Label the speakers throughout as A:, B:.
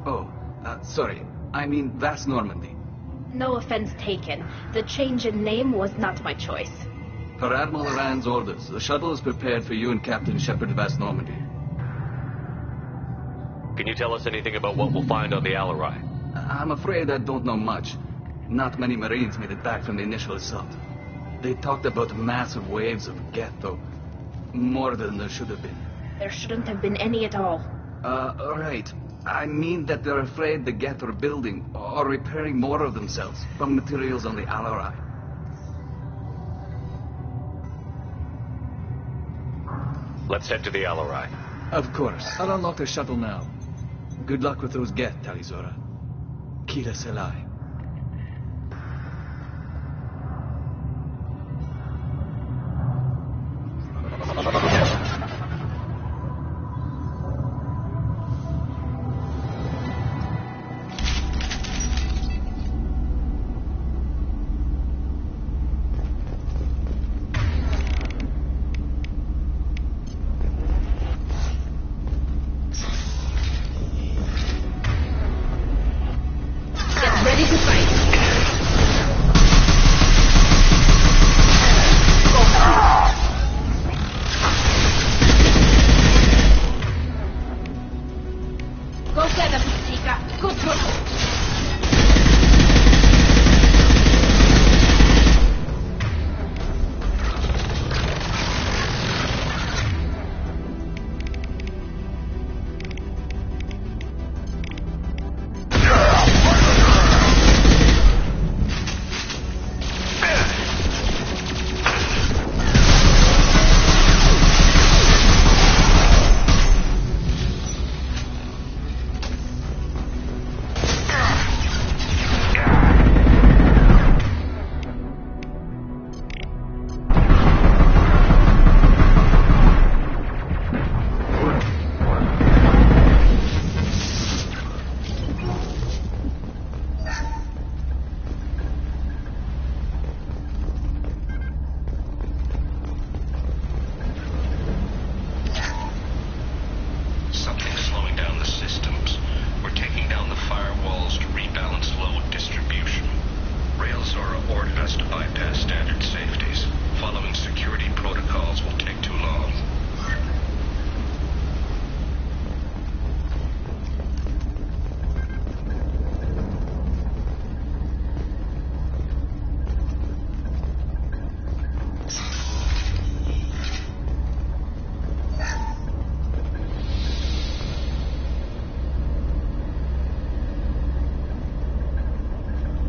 A: Oh, sorry. I mean, that's Normandy.
B: No offense taken. The change in name was not my choice.
A: Per Admiral Rand's orders, the shuttle is prepared for you and Captain Shepard Vast Normandy.
C: Can you tell us anything about what we'll find on the Alarai?
A: I'm afraid I don't know much. Not many Marines made it back from the initial assault. They talked about massive waves of Geth, though. More than there should have been.
B: There shouldn't have been any at all.
A: Right. I mean that they're afraid the Geth are building or repairing more of themselves from materials on the Alarai.
C: Let's head to the Alarai.
A: Of course. I'll unlock the shuttle now. Good luck with those Geth, Talizora. Kira Selai.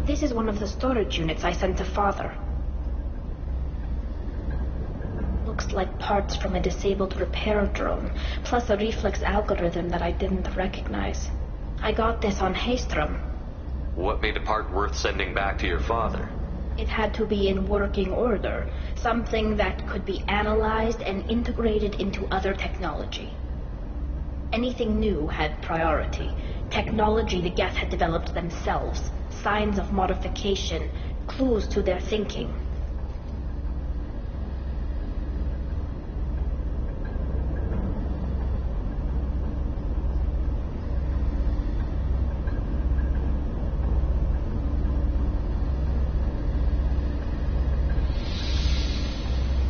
B: This is one of the storage units I sent to Father. Looks like parts from a disabled repair drone, plus a reflex algorithm that I didn't recognize. I got this on Haystrom.
C: What made the part worth sending back to your father?
B: It had to be in working order, something that could be analyzed and integrated into other technology. Anything new had priority. Technology the Geth had developed themselves. Signs of modification, clues to their thinking.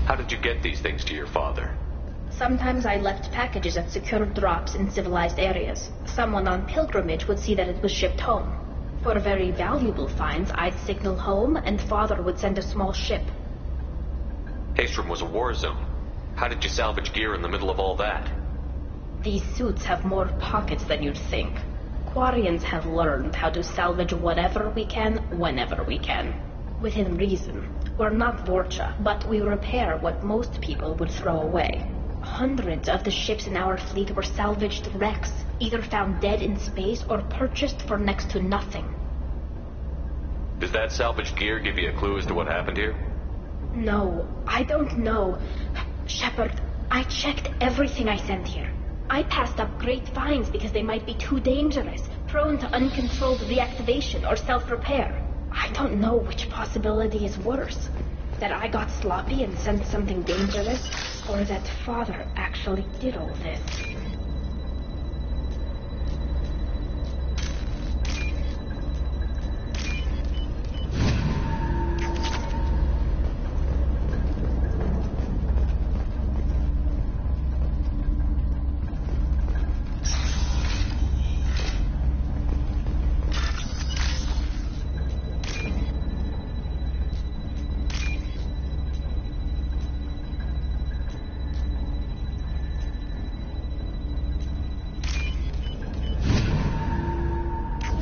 C: How did you get these things to your father?
B: Sometimes I left packages at secure drops in civilized areas. Someone on pilgrimage would see that it was shipped home. For very valuable finds, I'd signal home, and Father would send a small ship.
C: Haystrom was a war zone. How did you salvage gear in the middle of all that?
B: These suits have more pockets than you'd think. Quarians have learned how to salvage whatever we can, whenever we can. Within reason. We're not Vorcha, but we repair what most people would throw away. Hundreds of the ships in our fleet were salvaged wrecks, either found dead in space or purchased for next to nothing.
C: Does that salvaged gear give you a clue as to what happened here?
B: No, I don't know. Shepard, I checked everything I sent here. I passed up great finds because they might be too dangerous, prone to uncontrolled reactivation or self-repair. I don't know which possibility is worse. That I got sloppy and sent something dangerous, or that Father actually did all this.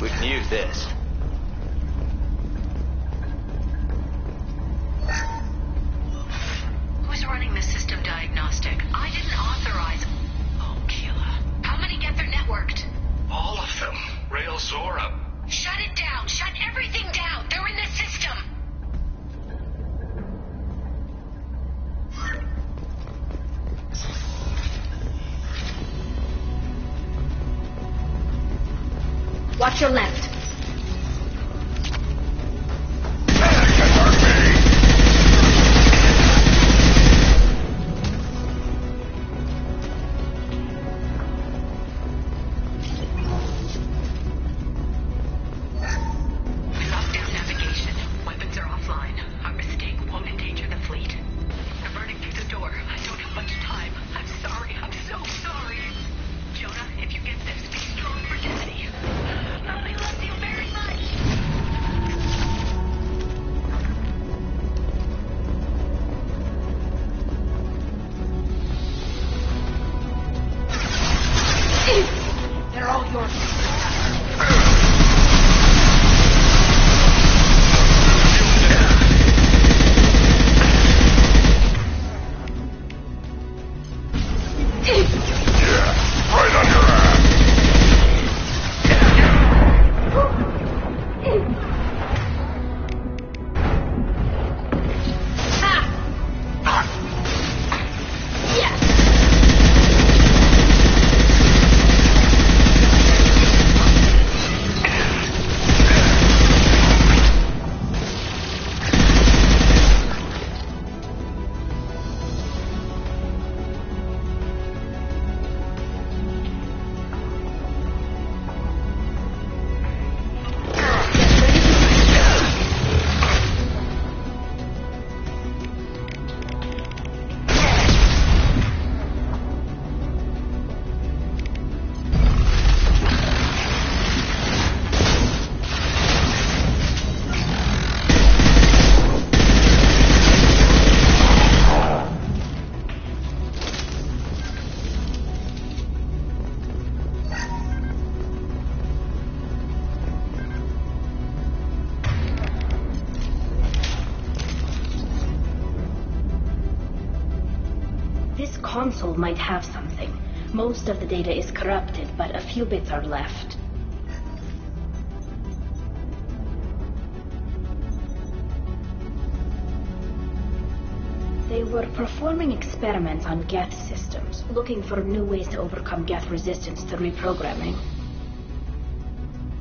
C: We can use this.
D: Who's running the system diagnostic? I didn't authorize... Oh, Keela. How many get their networked?
E: All of them. Rail Zora.
D: Shut it down! Shut everything down! They're in the system!
B: Watch your left. Console might have something. Most of the data is corrupted, but a few bits are left. They were performing experiments on Geth systems, looking for new ways to overcome Geth resistance to reprogramming.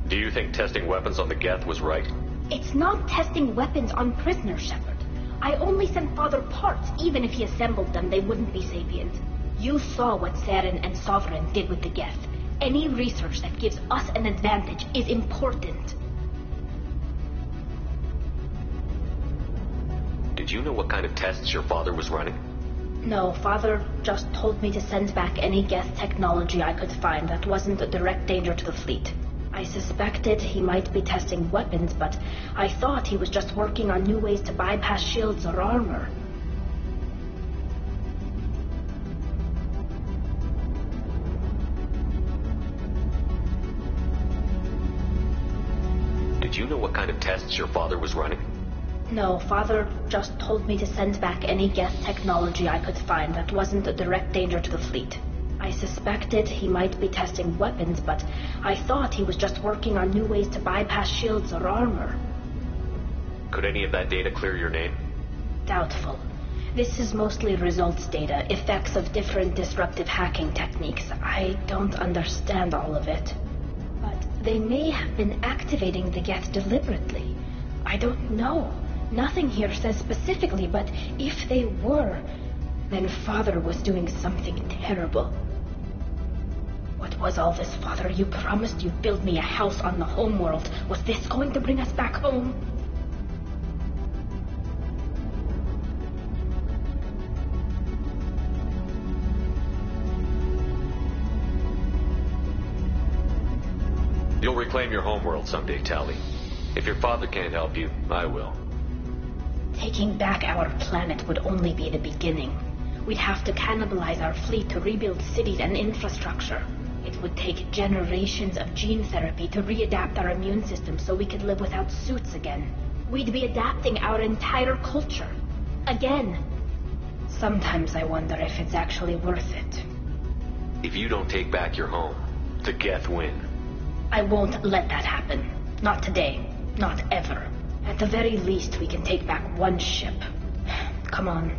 C: Do you think testing weapons on the Geth was right?
B: It's not testing weapons on prisoners, Shepard. I only sent Father parts. Even if he assembled them, they wouldn't be sapient. You saw what Saren and Sovereign did with the Geth. Any research that gives us an advantage is important.
C: Did you know what kind of tests your father was running?
B: No, Father just told me to send back any Geth technology I could find that wasn't a direct danger to the fleet. I suspected he might be testing weapons, but I thought he was just working on new ways to bypass shields or armor.
C: Did you know what kind of tests your father was running?
B: No, Father just told me to send back any Geth technology I could find that wasn't a direct danger to the fleet. I suspected he might be testing weapons, but I thought he was just working on new ways to bypass shields or armor.
C: Could any of that data clear your name?
B: Doubtful. This is mostly results data, effects of different disruptive hacking techniques. I don't understand all of it. But they may have been activating the Geth deliberately. I don't know. Nothing here says specifically, but if they were, then Father was doing something terrible. What was all this, Father? You promised you'd build me a house on the homeworld. Was this going to bring us back home?
C: You'll reclaim your homeworld someday, Tali. If your father can't help you, I will.
B: Taking back our planet would only be the beginning. We'd have to cannibalize our fleet to rebuild cities and infrastructure. It would take generations of gene therapy to readapt our immune system so we could live without suits again. We'd be adapting our entire culture. Again. Sometimes I wonder if it's actually worth it.
C: If you don't take back your home, the Geth win.
B: I won't let that happen. Not today. Not ever. At the very least, we can take back one ship. Come on.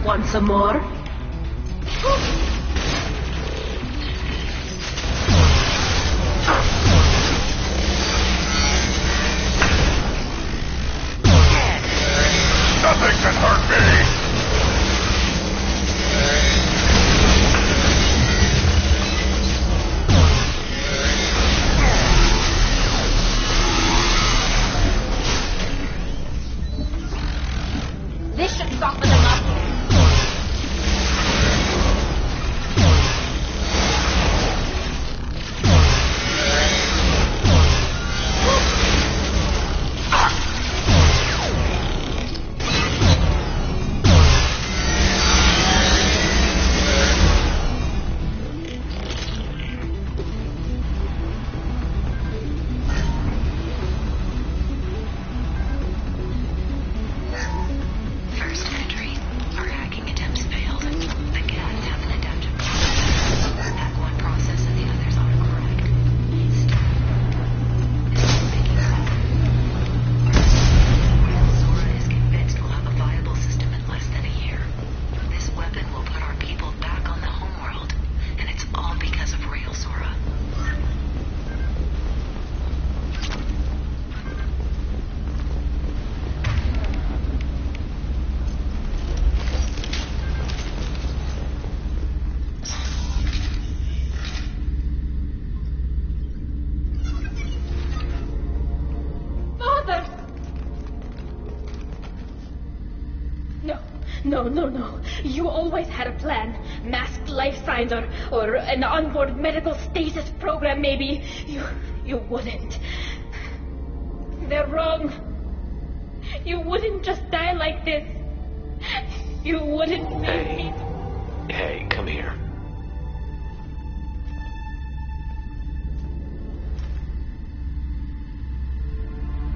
B: Want some more?
E: Nothing can hurt me!
B: This should soften them up. No. You always had a plan. Masked life signs or an onboard medical stasis program, maybe. You wouldn't. They're wrong. You wouldn't just die like this. You wouldn't make me...
C: Hey, come here.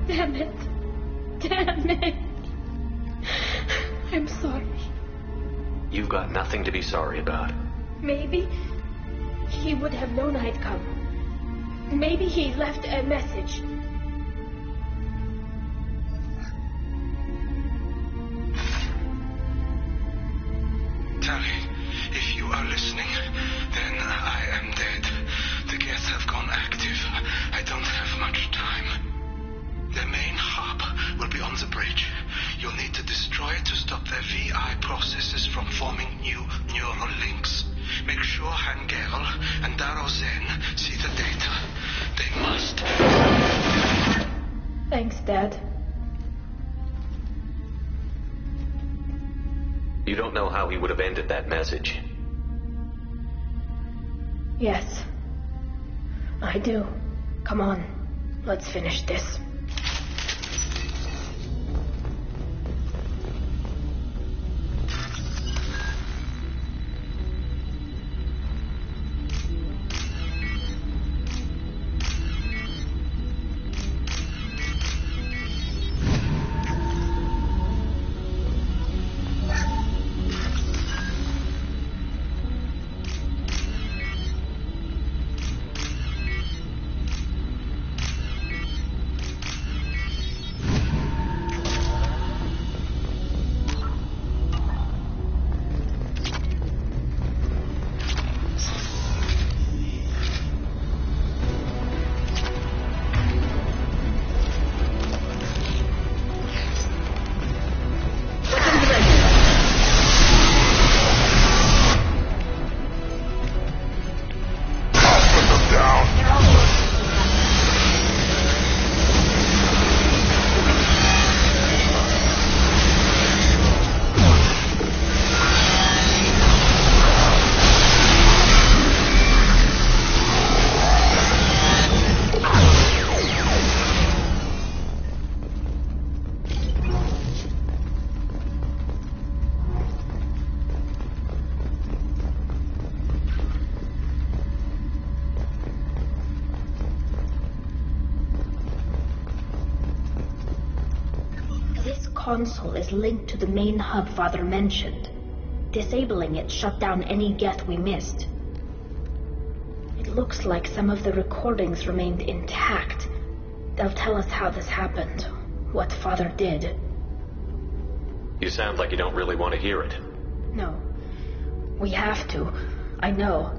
B: Damn it. I'm sorry.
C: You've got nothing to be sorry about.
B: Maybe he would have known I'd come. Maybe he left a message.
E: Tali, if you are listening, then I am dead. The Geth have gone active. I don't have much time. Their main hub will be on the bridge. You'll need to destroy it to stop their VI processes from forming new neural links. Make sure Hangel and Daro Zen see the data. They must.
B: Thanks, Dad.
C: You don't know how he would have ended that message.
B: Yes. I do. Come on. Let's finish this. Console is linked to the main hub Father mentioned. Disabling it shut down any Geth we missed. It looks like some of the recordings remained intact. They'll tell us how this happened, what Father did.
C: You sound like you don't really want to hear it.
B: No. We have to. I know.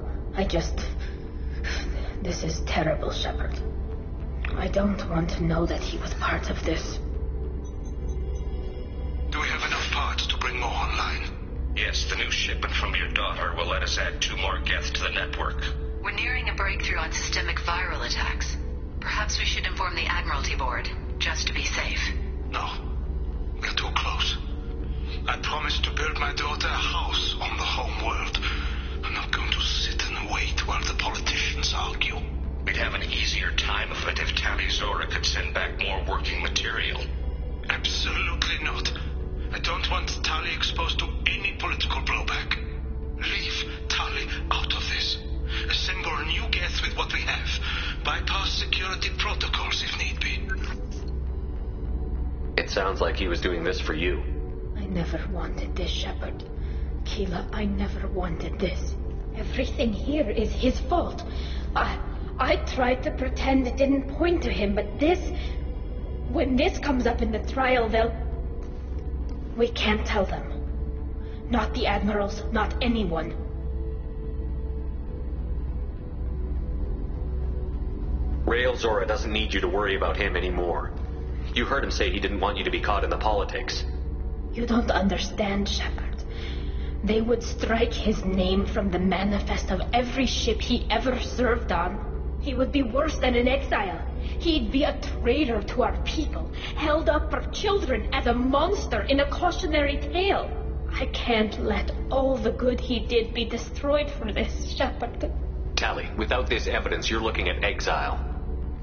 B: This is terrible, Shepard. I don't want to know that he was part of this.
E: Do we have enough parts to bring more online?
F: Yes, the new shipment from your daughter will let us add 2 more Geth to the network.
D: We're nearing a breakthrough on systemic viral attacks. Perhaps we should inform the Admiralty Board, just to be safe.
E: No. We're too close. I promised to build my daughter a house on the home world. I'm not going to sit and wait while the politicians argue.
F: We'd have an easier time of it if Tali Zora could send back more working material.
E: Absolutely not. I don't want Tali exposed to any political blowback. Leave Tali out of this. Assemble new Geth with what we have. Bypass security protocols if need be.
C: It sounds like he was doing this for you.
B: I never wanted this, Shepard. Keela, I never wanted this. Everything here is his fault. I tried to pretend it didn't point to him, but this... When this comes up in the trial, they'll... We can't tell them. Not the admirals, not anyone.
C: Rael Zora doesn't need you to worry about him anymore. You heard him say he didn't want you to be caught in the politics.
B: You don't understand, Shepard. They would strike his name from the manifest of every ship he ever served on. He would be worse than an exile. He'd be a traitor to our people, held up for children as a monster in a cautionary tale. I can't let all the good he did be destroyed for this, Shepard.
C: Tali, without this evidence, you're looking at exile.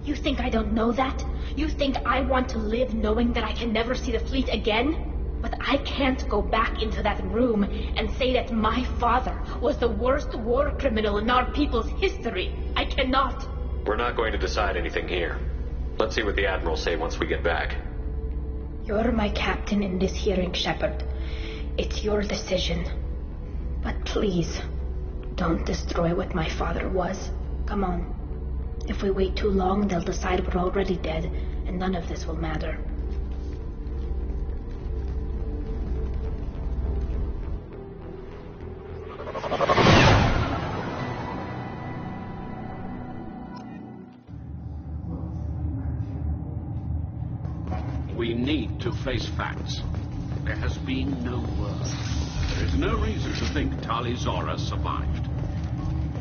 B: You think I don't know that? You think I want to live knowing that I can never see the fleet again? But I can't go back into that room and say that my father was the worst war criminal in our people's history. I cannot.
C: We're not going to decide anything here. Let's see what the Admirals say once we get back.
B: You're my captain in this hearing, Shepard. It's your decision. But please, don't destroy what my father was. Come on. If we wait too long, they'll decide we're already dead, and none of this will matter.
G: We need to face facts. There has been no word. There is no reason to think Tali Zora survived.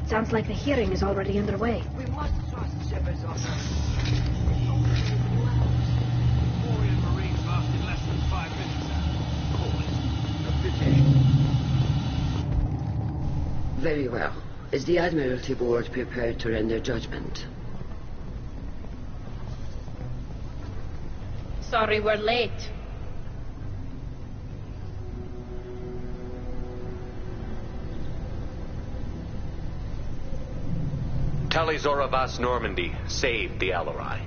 B: It sounds like the hearing is already underway.
H: We must trust Shepard's honor.
G: Warrior Marines lasted less than 5 minutes now. Call it a pity.
H: Very well. Is the Admiralty Board prepared to render judgment?
B: Sorry we're late.
C: Tali Zora Vas Normandy saved the Alarai.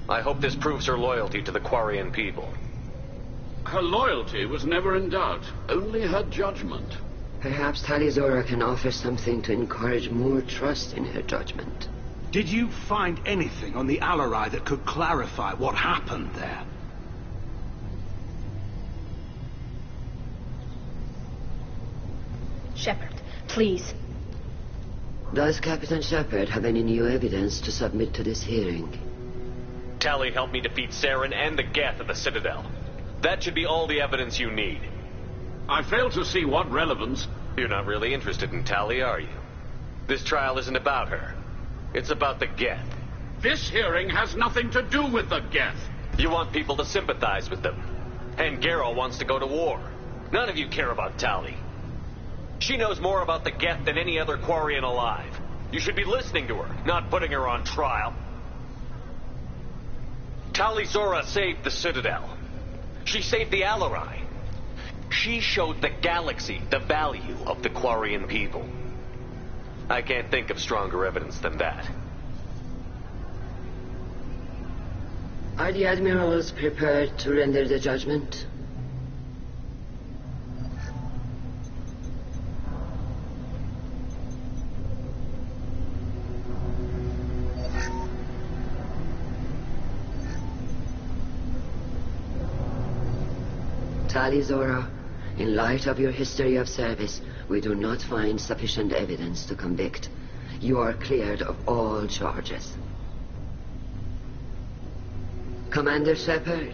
C: I hope this proves her loyalty to the Quarian people.
G: Her loyalty was never in doubt, only her judgment.
H: Perhaps Tali Zora can offer something to encourage more trust in her judgment.
E: Did you find anything on the Alarai that could clarify what happened there?
B: Shepard, please.
H: Does Captain Shepard have any new evidence to submit to this hearing?
C: Tali helped me defeat Saren and the Geth at the Citadel. That should be all the evidence you need.
G: I fail to see what relevance.
C: You're not really interested in Tali, are you? This trial isn't about her. It's about the Geth.
G: This hearing has nothing to do with the Geth.
C: You want people to sympathize with them. And Garrow wants to go to war. None of you care about Tali. She knows more about the Geth than any other Quarian alive. You should be listening to her, not putting her on trial. Tali Zora saved the Citadel. She saved the Alarai. She showed the galaxy the value of the Quarian people. I can't think of stronger evidence than that.
H: Are the Admirals prepared to render the judgment? Tali Zora, in light of your history of service, we do not find sufficient evidence to convict. You are cleared of all charges. Commander Shepard,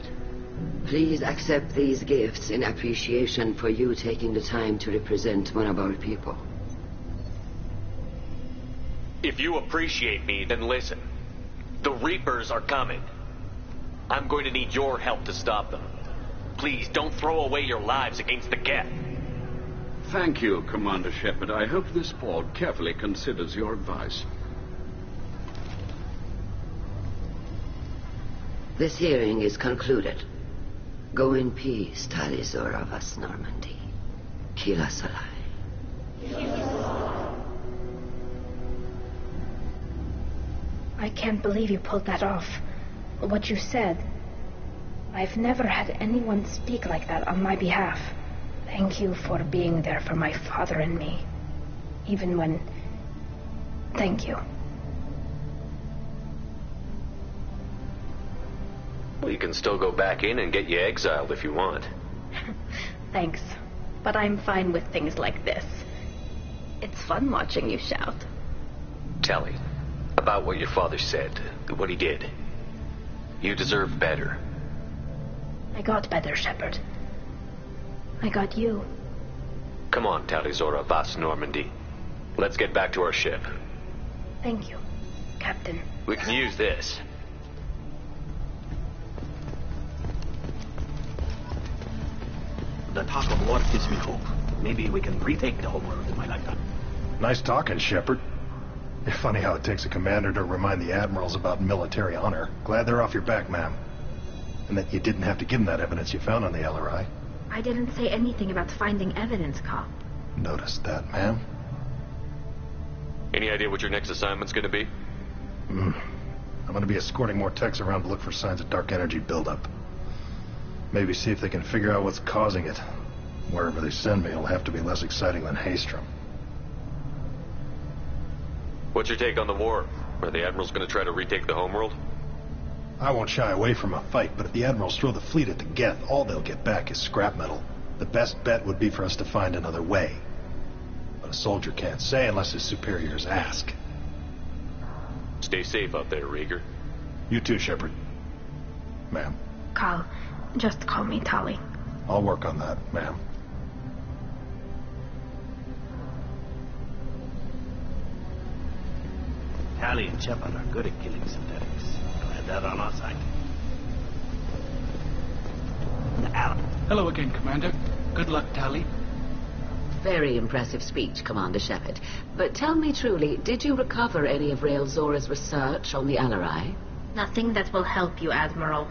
H: please accept these gifts in appreciation for you taking the time to represent one of our people.
C: If you appreciate me, then listen. The Reapers are coming. I'm going to need your help to stop them. Please, don't throw away your lives against the Geth.
G: Thank you, Commander Shepard. I hope this board carefully considers your advice.
H: This hearing is concluded. Go in peace, Tali Zora Vas Normandy. Kila Salai.
B: I can't believe you pulled that off. What you said. I've never had anyone speak like that on my behalf. Thank you for being there for my father and me. Even when... Thank you.
C: Well, you can still go back in and get you exiled if you want.
B: Thanks. But I'm fine with things like this. It's fun watching you shout.
C: Tali, about what your father said, what he did. You deserve better.
B: I got better, Shepard. I got you.
C: Come on, Tali Zora Vas Normandy. Let's get back to our ship.
B: Thank you, Captain.
C: We can use this.
A: The
I: the talk of war gives me hope. Maybe we can retake the homeworld in my lifetime.
J: Nice talking, Shepard. It's funny how it takes a commander to remind the admirals about military honor. Glad they're off your back, ma'am. And that you didn't have to give them that evidence you found on the LRI.
B: I didn't say anything about finding evidence, Carl.
J: Noticed that, ma'am.
C: Any idea what your next assignment's gonna be?
J: I'm gonna be escorting more techs around to look for signs of dark energy buildup. Maybe see if they can figure out what's causing it. Wherever they send me, it'll have to be less exciting than Haystrom.
C: What's your take on the war? Are the admirals gonna try to retake the homeworld?
J: I won't shy away from a fight, but if the admirals throw the fleet at the Geth, all they'll get back is scrap metal. The best bet would be for us to find another way. But a soldier can't say unless his superiors ask.
C: Stay safe out there, Rieger.
J: You too, Shepard. Ma'am.
B: Carl, just call me Tali.
J: I'll work on that, ma'am.
I: Tali and Shepard are good at killing synthetics. Glad they're on our side.
K: Hello again, Commander. Good luck, Tali.
L: Very impressive speech, Commander Shepard. But tell me truly, did you recover any of Rael Zora's research on the LRI?
B: Nothing that will help you, Admiral.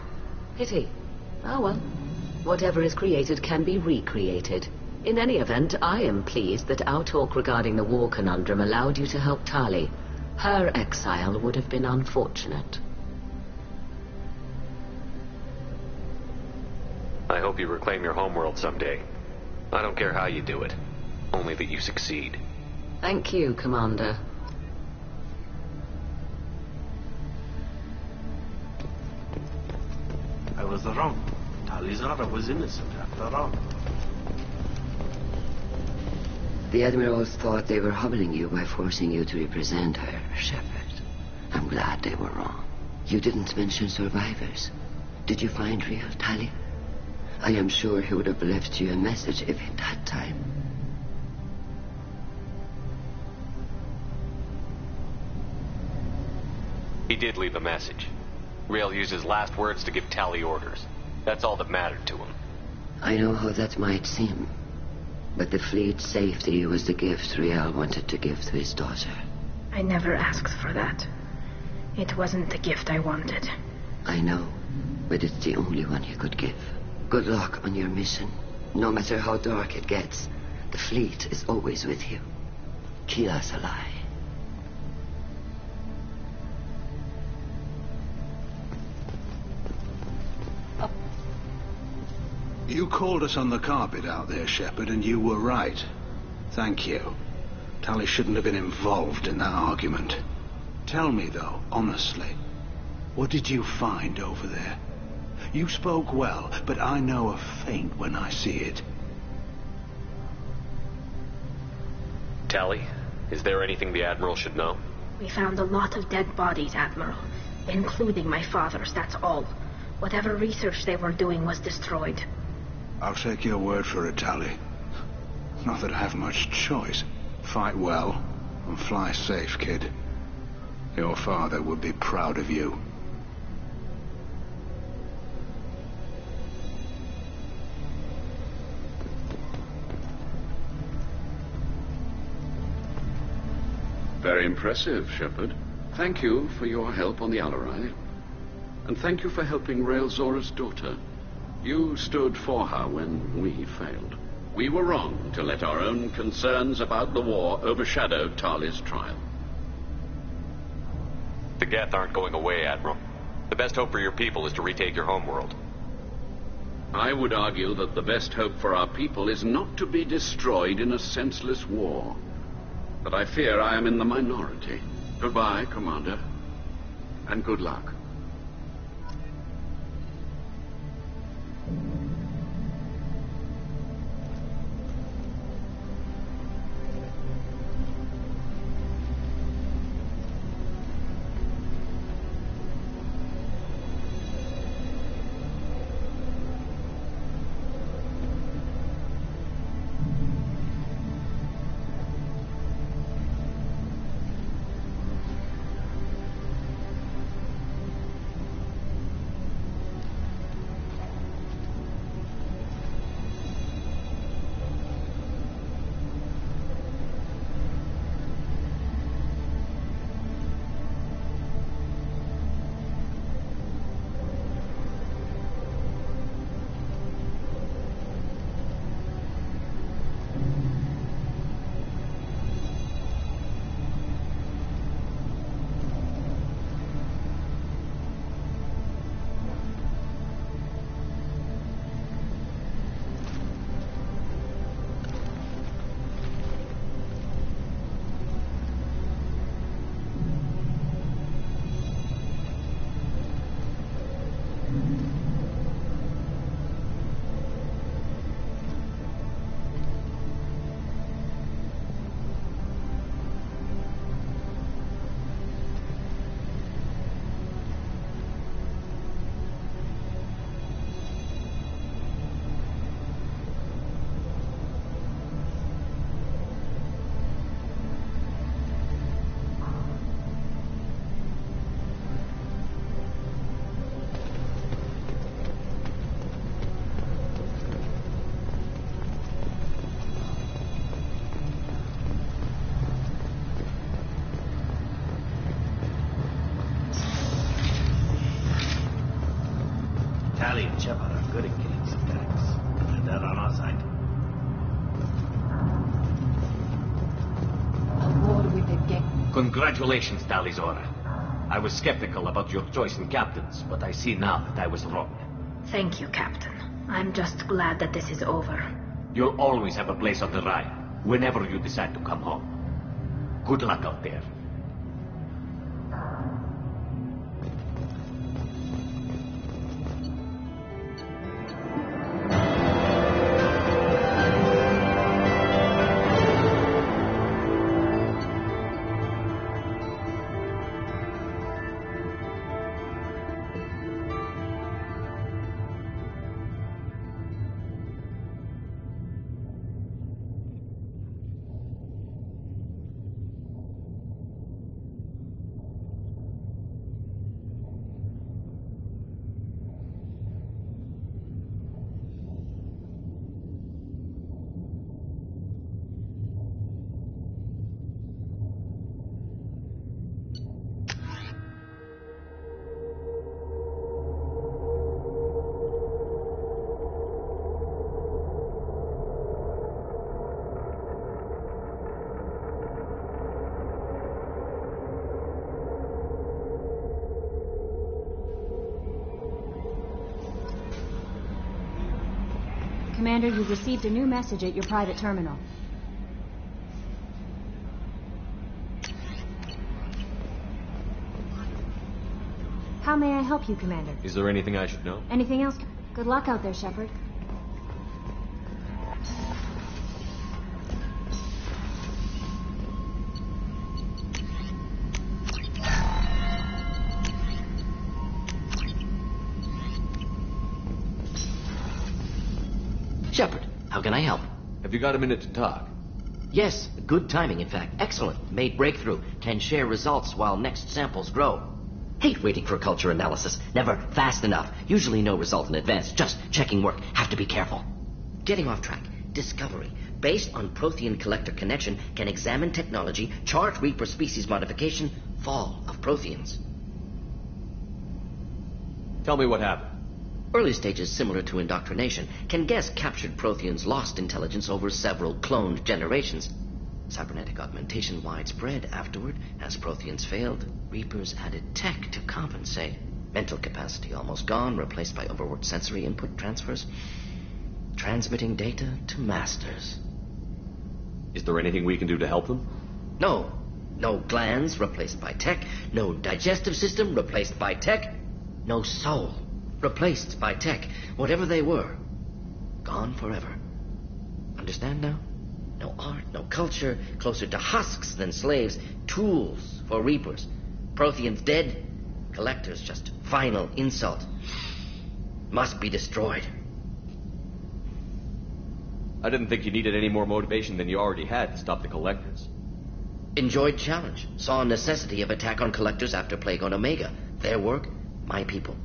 L: Pity. Oh well. Whatever is created can be recreated. In any event, I am pleased that our talk regarding the war conundrum allowed you to help Tali. Her exile would have been unfortunate.
C: I hope you reclaim your homeworld someday. I don't care how you do it. Only that you succeed.
L: Thank you, Commander.
I: I was wrong. Tali Zora was innocent after all.
H: The admirals thought they were humbling you by forcing you to represent her, Shepard. I'm glad they were wrong. You didn't mention survivors. Did you find real Tali? I am sure he would have left you a message if he'd had time.
C: He did leave a message. Rael used his last words to give Tali orders. That's all that mattered to him.
H: I know how that might seem, but the fleet's safety was the gift Rael wanted to give to his daughter.
B: I never asked for that. It wasn't the gift I wanted.
H: I know, but it's the only one you could give. Good luck on your mission. No matter how dark it gets, the fleet is always with you. Kila's a lie.
E: You called us on the carpet out there, Shepard, and you were right. Thank you. Tali shouldn't have been involved in that argument. Tell me, though, honestly, what did you find over there? You spoke well, but I know a feint when I see it.
C: Tali, is there anything the Admiral should know?
B: We found a lot of dead bodies, Admiral. Including my father's, that's all. Whatever research they were doing was destroyed.
E: I'll take your word for it, Tali. Not that I have much choice. Fight well, and fly safe, kid. Your father would be proud of you.
G: Very impressive, Shepard. Thank you for your help on the LRI. And thank you for helping Rael Zora's daughter. You stood for her when we failed. We were wrong to let our own concerns about the war overshadow Tali's trial.
C: The Geth aren't going away, Admiral. The best hope for your people is to retake your homeworld.
G: I would argue that the best hope for our people is not to be destroyed in a senseless war. But I fear I am in the minority. Goodbye, Commander. And good luck.
I: Tali and Shepard are good at killing synthetics. Got that on our side.
M: A war with the gang.
N: Congratulations, Talizora. I was skeptical about your choice in captains, but I see now that I was wrong.
B: Thank you, Captain. I'm just glad that this is over.
N: You'll always have a place on the Rhine, whenever you decide to come home. Good luck out there.
M: Commander, you've received a new message at your private terminal. How may I help you, Commander?
C: Is there anything I should know?
M: Anything else? Good luck out there, Shepard.
O: Shepard, how can I help?
C: Have you got a minute to talk?
O: Yes, good timing, in fact. Excellent. Made breakthrough. Can share results while next samples grow. Hate waiting for culture analysis. Never fast enough. Usually no result in advance. Just checking work. Have to be careful. Getting off track. Discovery. Based on Prothean collector connection, can examine technology, chart Reaper species modification, fall of Protheans.
C: Tell me what happened.
O: Early stages similar to indoctrination. Can guess captured Protheans lost intelligence over several cloned generations. Cybernetic augmentation widespread afterward. As Protheans failed, Reapers added tech to compensate. Mental capacity almost gone, replaced by overworked sensory input transfers. Transmitting data to masters.
C: Is there anything we can do to help them?
O: No. No glands replaced by tech. No digestive system replaced by tech. No soul replaced by tech. Whatever they were, gone forever. Understand now? No art, no culture, closer to husks than slaves. Tools for Reapers. Protheans dead, collectors just final insult. Must be destroyed.
C: I didn't think you needed any more motivation than you already had to stop the collectors.
O: Enjoyed challenge. Saw necessity of attack on collectors after Plague on Omega. Their work, my people.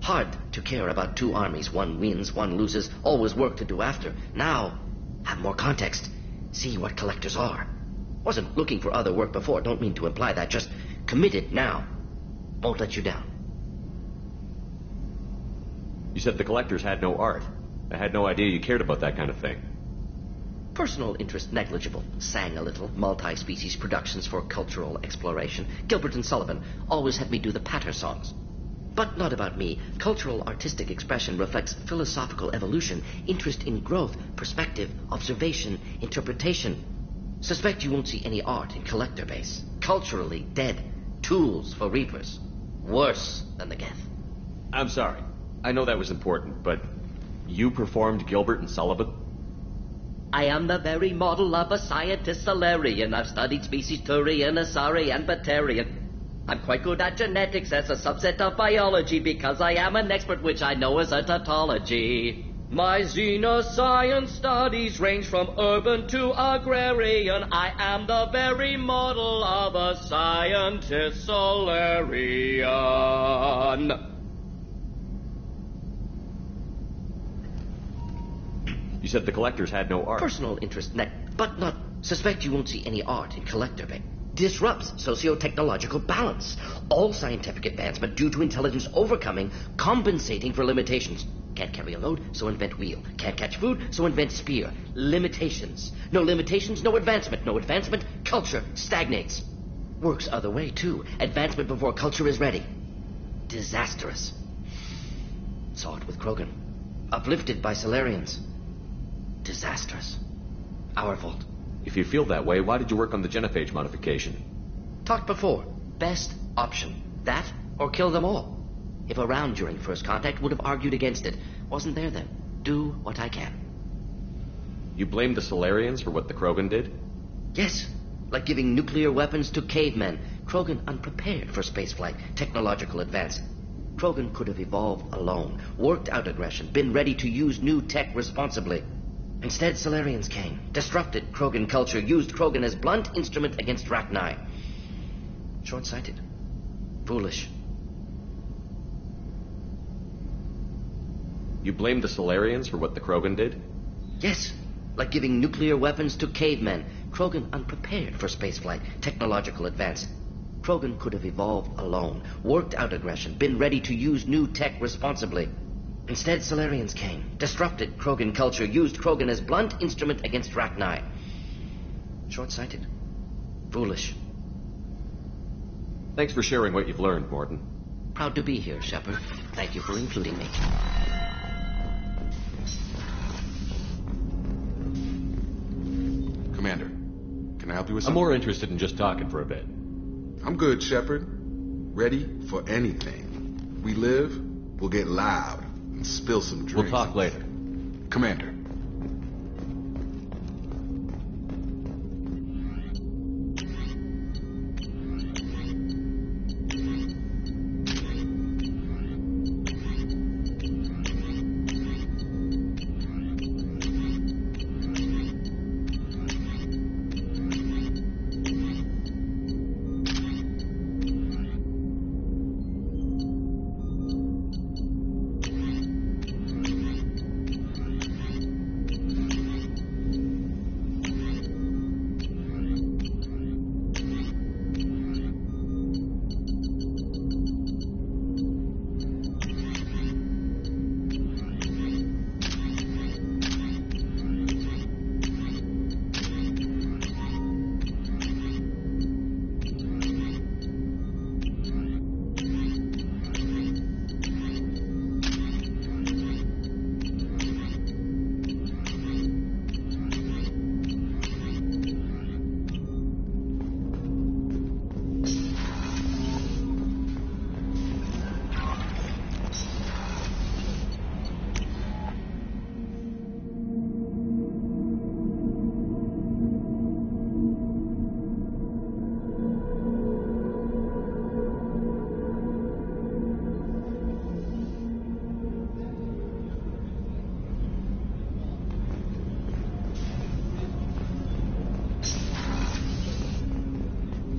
O: Hard to care about two armies. One wins, one loses. Always work to do after. Now, have more context. See what collectors are. Wasn't looking for other work before. Don't mean to imply that. Just committed now. Won't let you down.
C: You said the collectors had no art. I had no idea you cared about that kind of thing.
O: Personal interest negligible. Sang a little. Multi-species productions for cultural exploration. Gilbert and Sullivan always had me do the patter songs. But not about me. Cultural artistic expression reflects philosophical evolution, interest in growth, perspective, observation, interpretation. Suspect you won't see any art in collector base. Culturally dead. Tools for Reapers. Worse than the Geth.
C: I'm sorry. I know that was important, but you performed Gilbert and Sullivan?
O: I am the very model of a scientist Solarian. I've studied species Turian, Asari, and Batarian. I'm quite good at genetics as a subset of biology because I am an expert which I know as a tautology. My xenoscience studies range from urban to agrarian. I am the very model of a scientist Solarian.
C: You said the collectors had no art.
O: Personal interest, but not. Suspect you won't see any art in collector base. disrupts socio-technological balance. All scientific advancement due to intelligence overcoming, compensating for limitations. Can't carry a load, so invent wheel. Can't catch food, so invent spear. Limitations. No limitations, no advancement. No advancement, culture stagnates. Works other way, too. Advancement before culture is ready. Disastrous. Saw it with Krogan. Uplifted by Solarians. Disastrous. Our fault.
C: If you feel that way, why did you work on the genophage modification?
O: Talked before. Best option. That or kill them all. If around during first contact, would have argued against it. Wasn't there then. Do what I can.
C: You blame the Solarians for what the Krogan did?
O: Yes. Like giving nuclear weapons to cavemen. Krogan unprepared for spaceflight. Technological advance. Krogan could have evolved alone. Worked out aggression. Been ready to use new tech responsibly. Instead, Solarians came. Disrupted Krogan culture. Used Krogan as blunt instrument against Rachni. Short-sighted. Foolish.
C: You blame the Solarians for what the Krogan did?
O: Yes. Like giving nuclear weapons to cavemen. Krogan unprepared for spaceflight. Technological advance. Krogan could have evolved alone. Worked out aggression. Been ready to use new tech responsibly. Instead, Solarians came. Disrupted Krogan culture. Used Krogan as blunt instrument against Rachni. Short-sighted. Foolish.
C: Thanks for sharing what you've learned, Morton.
O: Proud to be here, Shepard. Thank you for including me.
P: Commander, can I help you with
C: I'm
P: something?
C: more interested in just talking for a bit.
P: I'm good, Shepard. Ready for anything. We live, we'll get loud and spill some drinks.
C: We'll talk later.
P: Commander.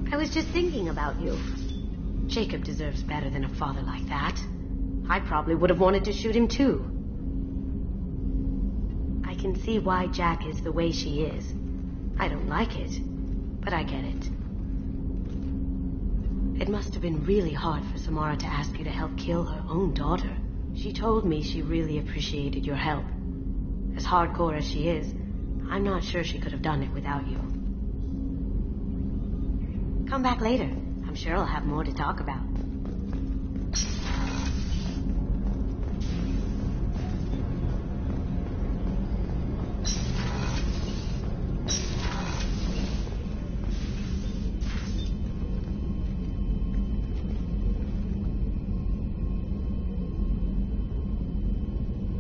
B: I was just thinking about you. Jacob deserves better than a father like that. I probably would have wanted to shoot him too. I can see why Jack is the way she is. I don't like it, but I get it. It must have been really hard for Samara to ask you to help kill her own daughter. She told me she really appreciated your help. As hardcore as she is, I'm not sure she could have done it without you. Come back later. I'm sure I'll have more to talk about.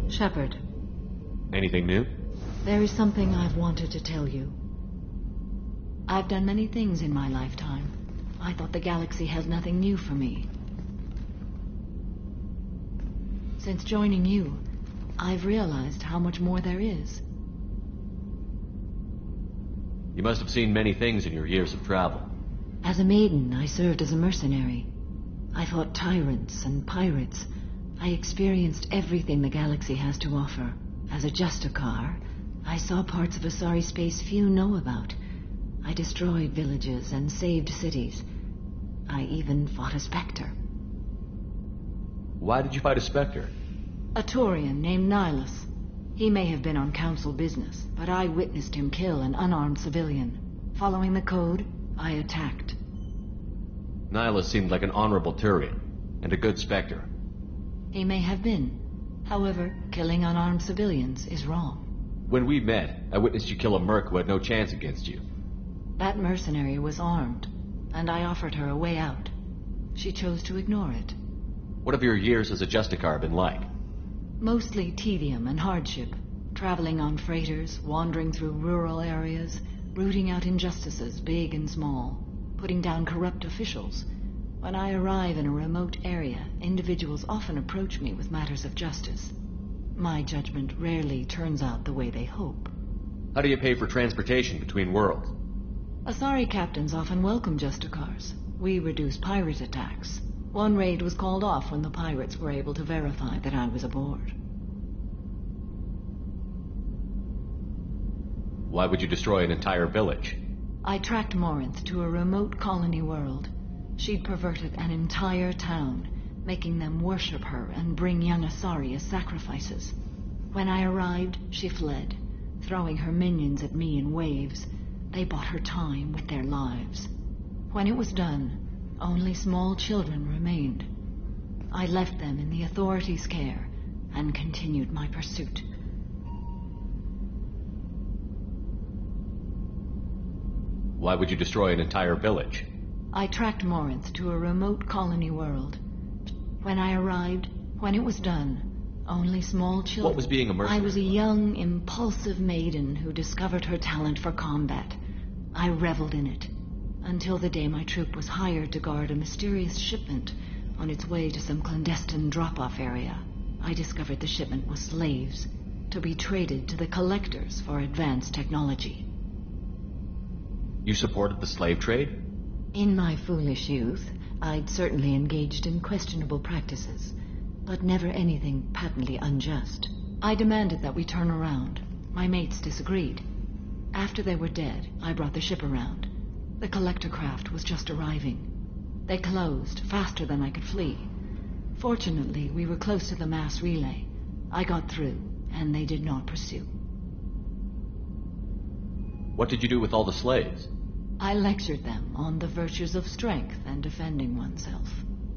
Q: Shepard.
C: Anything new?
Q: There is something I've wanted to tell you. I've done many things in my lifetime. I thought the galaxy held nothing new for me. Since joining you, I've realized how much more there is.
C: You must have seen many things in your years of travel.
Q: As a maiden, I served as a mercenary. I fought tyrants and pirates. I experienced everything the galaxy has to offer. As a Justicar, I saw parts of Asari space few know about. I destroyed villages and saved cities. I even fought a Spectre.
R: Why did you fight a Spectre?
Q: A Taurian named Nihilus. He may have been on council business, but I witnessed him kill an unarmed civilian. Following the code, I attacked.
R: Nihilus seemed like an honorable Turian, and a good Spectre.
Q: He may have been. However, killing unarmed civilians is wrong.
R: When we met, I witnessed you kill a merc who had no chance against you.
Q: That mercenary was armed, and I offered her a way out. She chose to ignore it.
R: What have your years as a Justicar been like?
Q: Mostly tedium and hardship. Traveling on freighters, wandering through rural areas, rooting out injustices, big and small, putting down corrupt officials. When I arrive in a remote area, individuals often approach me with matters of justice. My judgment rarely turns out the way they hope.
R: How do you pay for transportation between worlds?
Q: Asari captains often welcome Justicars. We reduce pirate attacks. One raid was called off when the pirates were able to verify that I was aboard.
R: Why would you destroy an entire village?
Q: I tracked Morinth to a remote colony world. She'd perverted an entire town, making them worship her and bring young Asari as sacrifices. When I arrived, she fled, throwing her minions at me in waves. They bought her time with their lives. When it was done, only small children remained. I left them in the authorities' care and continued my pursuit.
R: Why would you destroy an entire village?
Q: I tracked Morinth to a remote colony world. When I arrived, when it was done, only small children...
R: What was being a mercenary?
Q: I was a young, impulsive maiden who discovered her talent for combat. I reveled in it, until the day my troop was hired to guard a mysterious shipment on its way to some clandestine drop-off area. I discovered the shipment was slaves, to be traded to the collectors for advanced technology.
R: You supported the slave trade?
Q: In my foolish youth, I'd certainly engaged in questionable practices, but never anything patently unjust. I demanded that we turn around. My mates disagreed. After they were dead, I brought the ship around. The collector craft was just arriving. They closed faster than I could flee. Fortunately, we were close to the mass relay. I got through, and they did not pursue.
R: What did you do with all the slaves?
Q: I lectured them on the virtues of strength and defending oneself.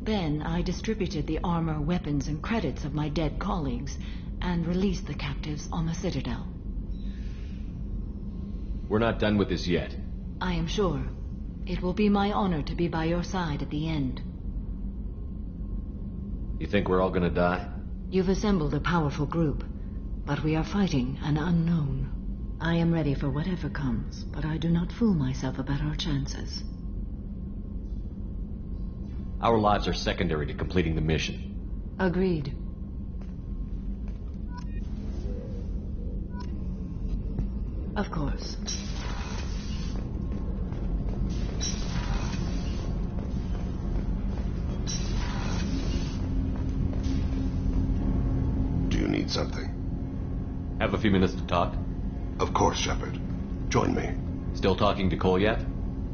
Q: Then I distributed the armor, weapons, and credits of my dead colleagues and released the captives on the Citadel.
R: We're not done with this yet.
Q: I am sure. It will be my honor to be by your side at the end.
R: You think we're all gonna die?
Q: You've assembled a powerful group, but we are fighting an unknown. I am ready for whatever comes, but I do not fool myself about our chances.
R: Our lives are secondary to completing the mission.
Q: Agreed. Of course.
F: Do you need something?
R: Have a few minutes to talk?
F: Of course, Shepard. Join me.
R: Still talking to Cole yet?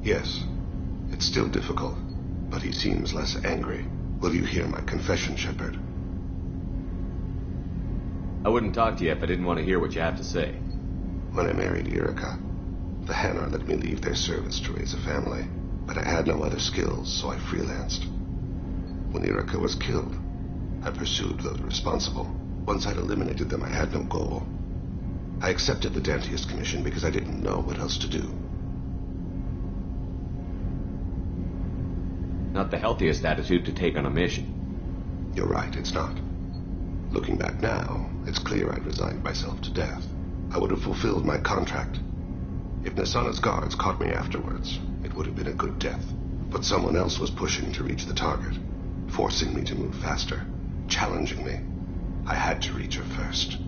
F: Yes. It's still difficult, but he seems less angry. Will you hear my confession, Shepard?
R: I wouldn't talk to you if I didn't want to hear what you have to say.
F: When I married Irika, the Hanar let me leave their service to raise a family, but I had no other skills, so I freelanced. When Irika was killed, I pursued those responsible. Once I'd eliminated them, I had no goal. I accepted the Dantius Commission because I didn't know what else to do.
R: Not the healthiest attitude to take on a mission.
F: You're right, it's not. Looking back now, it's clear I'd resigned myself to death. I would have fulfilled my contract. If Nasana's guards caught me afterwards, it would have been a good death. But someone else was pushing to reach the target, forcing me to move faster, challenging me. I had to reach her first.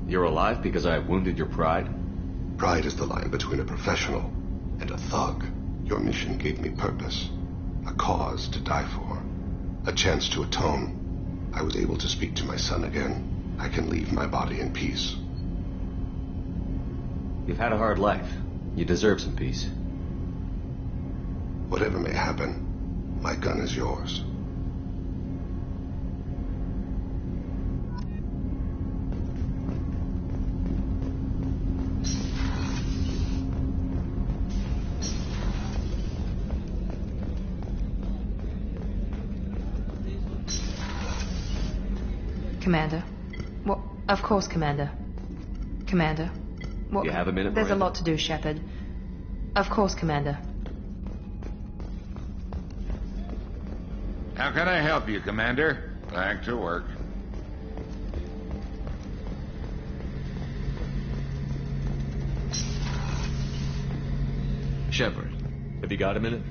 R: You're alive because I wounded your pride?
F: Pride is the line between a professional and a thug. Your mission gave me purpose, a cause to die for, a chance to atone. I was able to speak to my son again. I can leave my body in peace.
R: You've had a hard life. You deserve some peace.
F: Whatever may happen, my gun is yours.
S: Commander. Well, of course, Commander. Commander. Well,
R: You have a minute,
S: there's a
R: Miranda?
S: lot to do, Shepard. Of course, Commander.
T: How can I help you, Commander? Back to work.
U: Shepard.
R: Have you got a minute?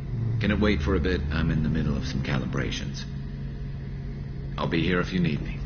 U: Can it wait for a bit? I'm in the middle of some calibrations. I'll be here if you need me.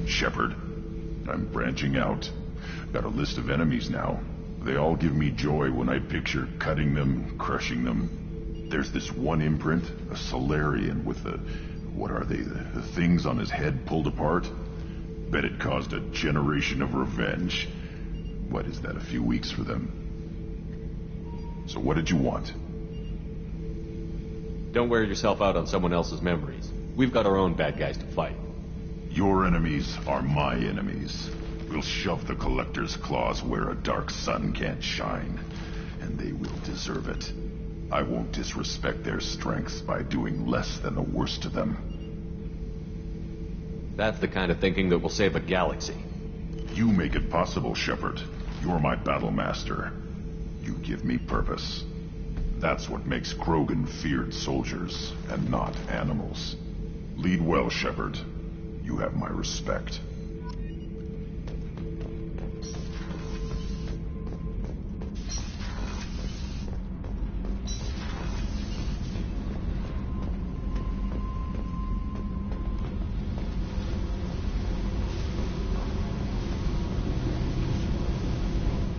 V: Shepard, I'm branching out. Got a list of enemies now. They all give me joy when I picture cutting them, crushing them. There's this one imprint, a Solarian with the... what are they? The things on his head pulled apart? Bet it caused a generation of revenge. What is that, a few weeks for them? So what did you want?
R: Don't wear yourself out on someone else's memories. We've got our own bad guys to fight.
V: Your enemies are my enemies. We'll shove the Collector's claws where a dark sun can't shine, and they will deserve it. I won't disrespect their strengths by doing less than the worst to them.
R: That's the kind of thinking that will save a galaxy.
V: You make it possible, Shepard. You're my battle master. You give me purpose. That's what makes Krogan feared soldiers, and not animals. Lead well, Shepard. You have my respect.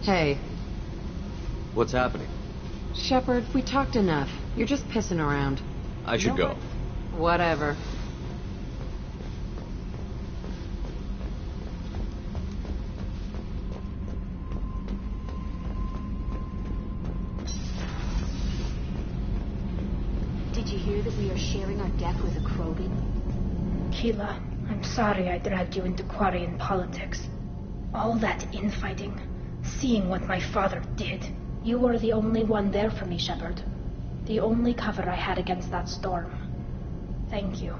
S: Hey.
R: What's happening?
S: Shepard, we talked enough. You're just pissing around.
R: I should go.
S: Whatever.
M: Did you hear that we are sharing our death with a Krogan?
B: Keela, I'm sorry I dragged you into Quarian politics. All that infighting, seeing what my father did. You were the only one there for me, Shepard. The only cover I had against that storm. Thank you.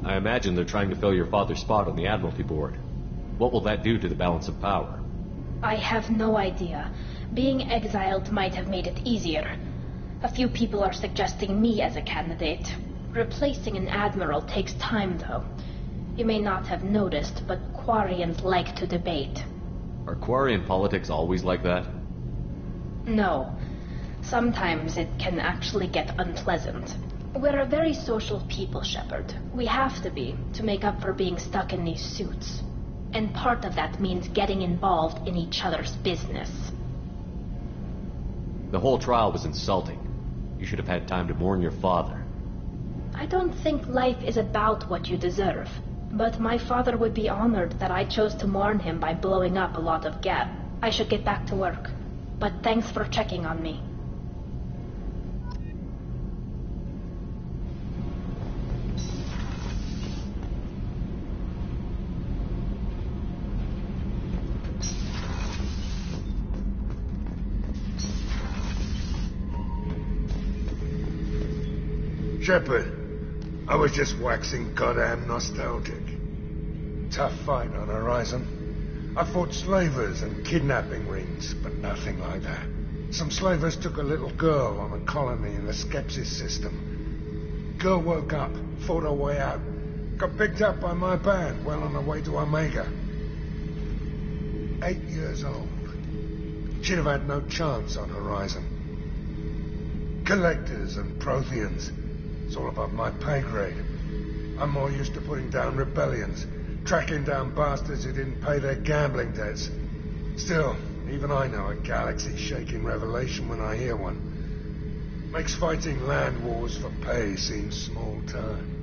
R: I imagine they're trying to fill your father's spot on the Admiralty Board. What will that do to the balance of power?
B: I have no idea. Being exiled might have made it easier. A few people are suggesting me as a candidate. Replacing an admiral takes time, though. You may not have noticed, but Quarians like to debate.
R: Are Quarian politics always like that?
B: No. Sometimes it can actually get unpleasant. We're a very social people, Shepard. We have to be, to make up for being stuck in these suits. And part of that means getting involved in each other's business.
R: The whole trial was insulting. You should have had time to mourn your father.
B: I don't think life is about what you deserve. But my father would be honored that I chose to mourn him by blowing up a lot of gas. I should get back to work. But thanks for checking on me.
E: Shepard, I was just waxing goddamn nostalgic. Tough fight on Horizon. I fought slavers and kidnapping rings, but nothing like that. Some slavers took a little girl on a colony in the Skepsis system. Girl woke up, fought her way out,
A: Got picked up by my band well on the way to Omega. 8 years old. She'd have had no chance on Horizon. Collectors and Protheans. It's all above my pay grade. I'm more used to putting down rebellions, tracking down bastards who didn't pay their gambling debts. Still, even I know a galaxy-shaking revelation when I hear one. Makes fighting land wars for pay seem small time.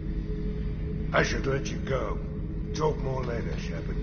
A: I should let you go. Talk more later, Shepard.